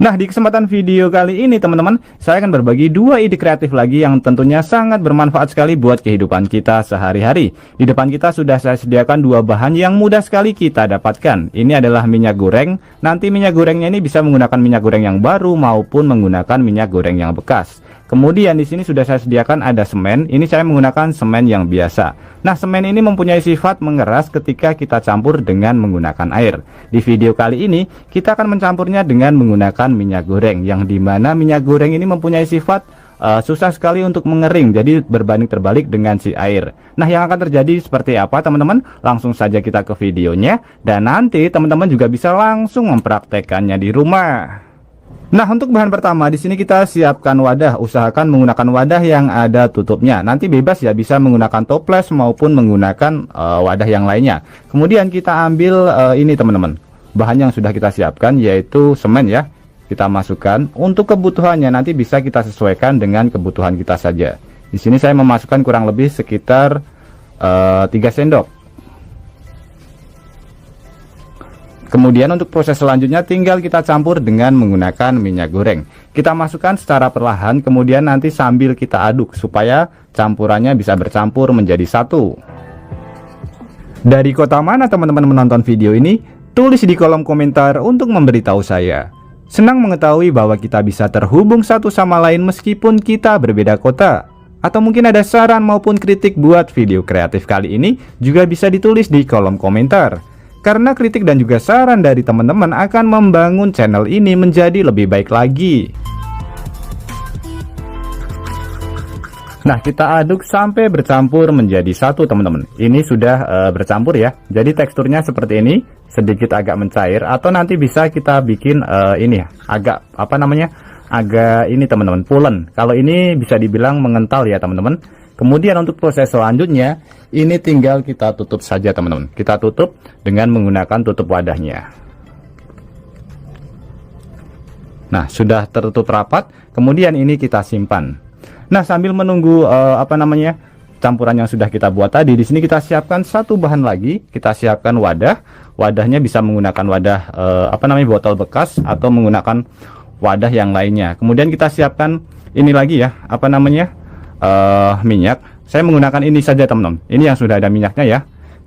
Nah, di kesempatan video kali ini teman-teman, saya akan berbagi dua ide kreatif lagi yang tentunya sangat bermanfaat sekali buat kehidupan kita sehari-hari. Di depan kita sudah saya sediakan dua bahan yang mudah sekali kita dapatkan. Ini adalah minyak goreng. Nanti minyak gorengnya ini bisa menggunakan minyak goreng yang baru maupun menggunakan minyak goreng yang bekas. Kemudian di sini sudah saya sediakan ada semen. Ini saya menggunakan semen yang biasa. Nah, semen ini mempunyai sifat mengeras ketika kita campur dengan menggunakan air. Di video kali ini kita akan mencampurnya dengan menggunakan minyak goreng, yang dimana minyak goreng ini mempunyai sifat susah sekali untuk mengering, jadi berbanding terbalik dengan si air. Nah, yang akan terjadi seperti apa teman-teman? Langsung saja kita ke videonya, dan nanti teman-teman juga bisa langsung mempraktekannya di rumah. Nah, untuk bahan pertama di sini kita siapkan wadah. Usahakan menggunakan wadah yang ada tutupnya. Nanti bebas ya, bisa menggunakan toples maupun menggunakan wadah yang lainnya. Kemudian kita ambil ini teman-teman, bahan yang sudah kita siapkan yaitu semen ya. Kita masukkan. Untuk kebutuhannya nanti bisa kita sesuaikan dengan kebutuhan kita saja. Di sini saya memasukkan kurang lebih sekitar 3 sendok. Kemudian untuk proses selanjutnya tinggal kita campur dengan menggunakan minyak goreng. Kita masukkan secara perlahan, kemudian nanti sambil kita aduk supaya campurannya bisa bercampur menjadi satu. Dari kota mana teman-teman menonton video ini? Tulis di kolom komentar untuk memberitahu saya. Senang mengetahui bahwa kita bisa terhubung satu sama lain meskipun kita berbeda kota. Atau mungkin ada saran maupun kritik buat video kreatif kali ini juga bisa ditulis di kolom komentar. Karena kritik dan juga saran dari teman-teman akan membangun channel ini menjadi lebih baik lagi. Nah, kita aduk sampai bercampur menjadi satu teman-teman. Ini sudah bercampur ya. Jadi teksturnya seperti ini, sedikit agak mencair. Atau nanti bisa kita bikin ini agak agak ini teman-teman, pulen. Kalau ini bisa dibilang mengental ya teman-teman. Kemudian untuk proses selanjutnya, ini tinggal kita tutup saja teman-teman. Kita tutup dengan menggunakan tutup wadahnya. Nah, sudah tertutup rapat. Kemudian ini kita simpan. Nah, sambil menunggu campuran yang sudah kita buat tadi, di sini kita siapkan satu bahan lagi. Kita siapkan wadah. Wadahnya bisa menggunakan wadah botol bekas atau menggunakan wadah yang lainnya. Kemudian kita siapkan ini lagi ya, minyak. Saya menggunakan ini saja teman-teman. Ini yang sudah ada minyaknya ya.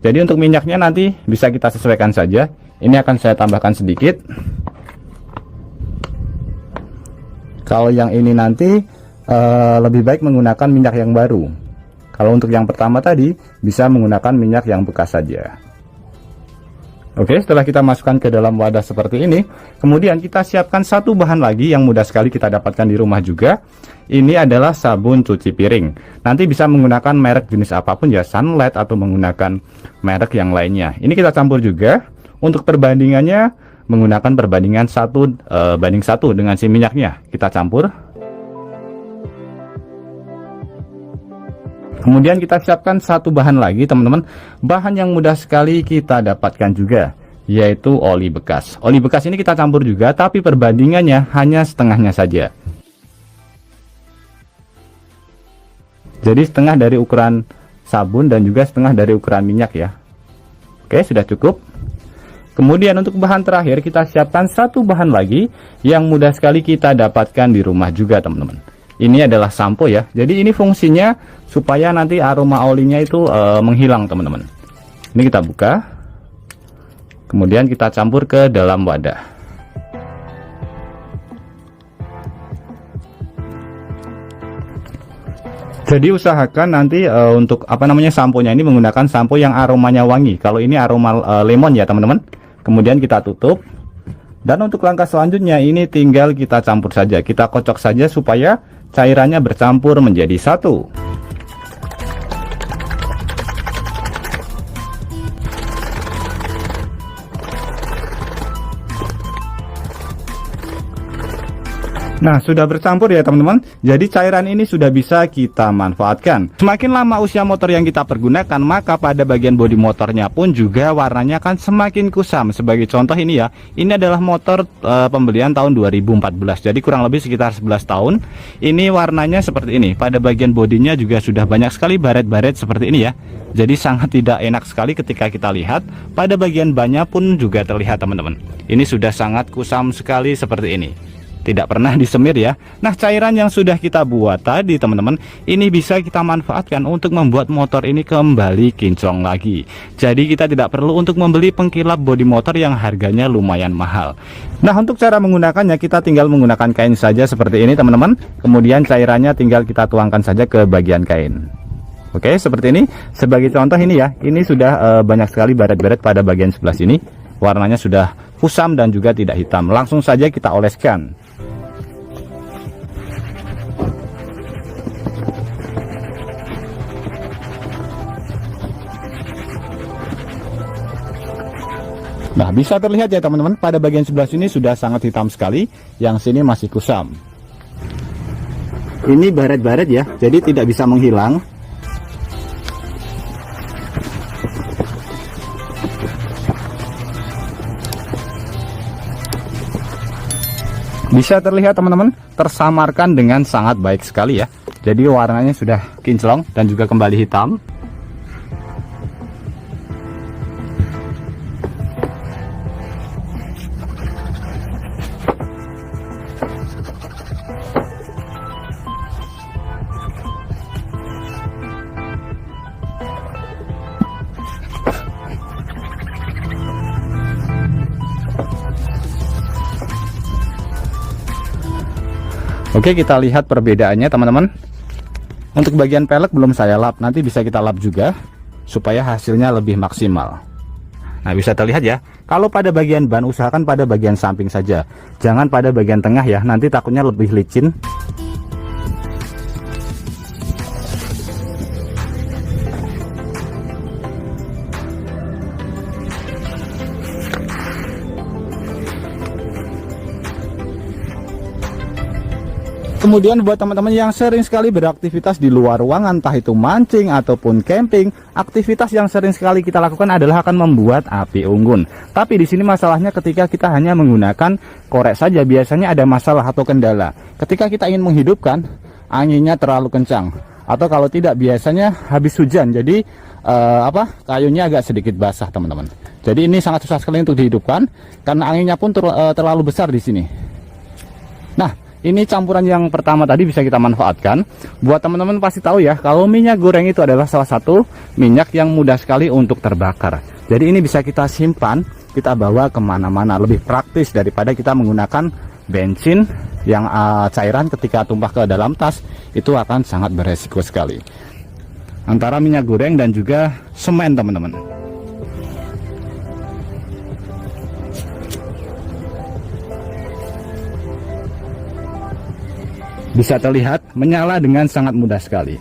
Jadi untuk minyaknya nanti bisa kita sesuaikan saja. Ini akan saya tambahkan sedikit. Kalau yang ini nanti lebih baik menggunakan minyak yang baru. Kalau untuk yang pertama tadi bisa menggunakan minyak yang bekas saja. Oke, setelah kita masukkan ke dalam wadah seperti ini, kemudian kita siapkan satu bahan lagi yang mudah sekali kita dapatkan di rumah juga. Ini adalah sabun cuci piring. Nanti bisa menggunakan merek jenis apapun ya, Sunlight atau menggunakan merek yang lainnya. Ini kita campur juga. Untuk perbandingannya menggunakan perbandingan 1:1 dengan si minyaknya. Kita campur. Kemudian kita siapkan satu bahan lagi teman-teman. Bahan yang mudah sekali kita dapatkan juga, yaitu oli bekas. Oli bekas ini kita campur juga, tapi perbandingannya hanya setengahnya saja. Jadi setengah dari ukuran sabun dan juga setengah dari ukuran minyak ya. Oke, sudah cukup. Kemudian untuk bahan terakhir kita siapkan satu bahan lagi yang mudah sekali kita dapatkan di rumah juga teman-teman. Ini adalah sampo ya. Jadi ini fungsinya supaya nanti aroma olinya itu menghilang teman-teman. Ini kita buka. Kemudian kita campur ke dalam wadah. Jadi usahakan nanti untuk samponya ini menggunakan sampo yang aromanya wangi. Kalau ini aroma lemon ya teman-teman. Kemudian kita tutup. Dan untuk langkah selanjutnya ini tinggal kita campur saja. Kita kocok saja supaya cairannya bercampur menjadi satu. Nah, sudah bercampur ya teman-teman. Jadi cairan ini sudah bisa kita manfaatkan. Semakin lama usia motor yang kita pergunakan, maka pada bagian bodi motornya pun juga warnanya akan semakin kusam. Sebagai contoh ini ya, ini adalah motor pembelian tahun 2014. Jadi kurang lebih sekitar 11 tahun. Ini warnanya seperti ini. Pada bagian bodinya juga sudah banyak sekali baret-baret seperti ini ya. Jadi sangat tidak enak sekali ketika kita lihat. Pada bagian bannya pun juga terlihat teman-teman. Ini sudah sangat kusam sekali seperti ini. tidak pernah disemir ya. Nah, cairan yang sudah kita buat tadi teman-teman, ini bisa kita manfaatkan untuk membuat motor ini kembali kinclong lagi. Jadi kita tidak perlu untuk membeli pengkilap bodi motor yang harganya lumayan mahal. Nah, untuk cara menggunakannya kita tinggal menggunakan kain saja seperti ini teman-teman. Kemudian cairannya tinggal kita tuangkan saja ke bagian kain. Oke, seperti ini. Sebagai contoh ini ya, ini sudah banyak sekali baret-baret pada bagian sebelah sini. Warnanya sudah kusam dan juga tidak hitam. Langsung saja kita oleskan. Nah, bisa terlihat ya teman-teman, pada bagian sebelah sini sudah sangat hitam sekali, yang sini masih kusam. Ini baret-baret ya, jadi tidak bisa menghilang. Bisa terlihat teman-teman, tersamarkan dengan sangat baik sekali ya. Jadi warnanya sudah kinclong dan juga kembali hitam. Oke, kita lihat perbedaannya teman-teman. Untuk bagian pelek belum saya lap, nanti bisa kita lap juga supaya hasilnya lebih maksimal. Nah, bisa terlihat ya, kalau pada bagian ban usahakan pada bagian samping saja, jangan pada bagian tengah ya, nanti takutnya lebih licin. Kemudian buat teman-teman yang sering sekali beraktivitas di luar ruangan, entah itu mancing ataupun camping, aktivitas yang sering sekali kita lakukan adalah akan membuat api unggun. Tapi di sini masalahnya ketika kita hanya menggunakan korek saja, biasanya ada masalah atau kendala. Ketika kita ingin menghidupkan, anginnya terlalu kencang, atau kalau tidak biasanya habis hujan, jadi kayunya agak sedikit basah teman-teman. Jadi ini sangat susah sekali untuk dihidupkan karena anginnya pun terlalu besar di sini. Nah, ini campuran yang pertama tadi bisa kita manfaatkan. Buat teman-teman pasti tahu ya, kalau minyak goreng itu adalah salah satu minyak yang mudah sekali untuk terbakar. Jadi ini bisa kita simpan, kita bawa kemana-mana, lebih praktis daripada kita menggunakan bensin yang cairan ketika tumpah ke dalam tas, itu akan sangat beresiko sekali. Antara minyak goreng dan juga semen teman-teman. Bisa terlihat menyala dengan sangat mudah sekali.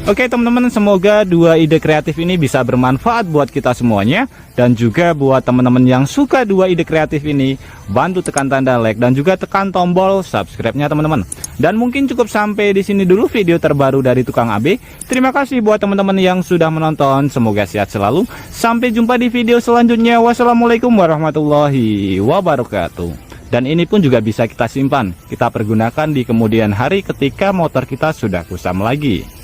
Oke teman-teman, semoga dua ide kreatif ini bisa bermanfaat buat kita semuanya. Dan juga buat teman-teman yang suka dua ide kreatif ini, bantu tekan tanda like dan juga tekan tombol subscribe-nya teman-teman. Dan mungkin cukup sampai di sini dulu video terbaru dari Tukang AB. Terima kasih buat teman-teman yang sudah menonton, semoga sehat selalu. Sampai jumpa di video selanjutnya. Wassalamualaikum warahmatullahi wabarakatuh. Dan ini pun juga bisa kita simpan, kita pergunakan di kemudian hari ketika motor kita sudah kusam lagi.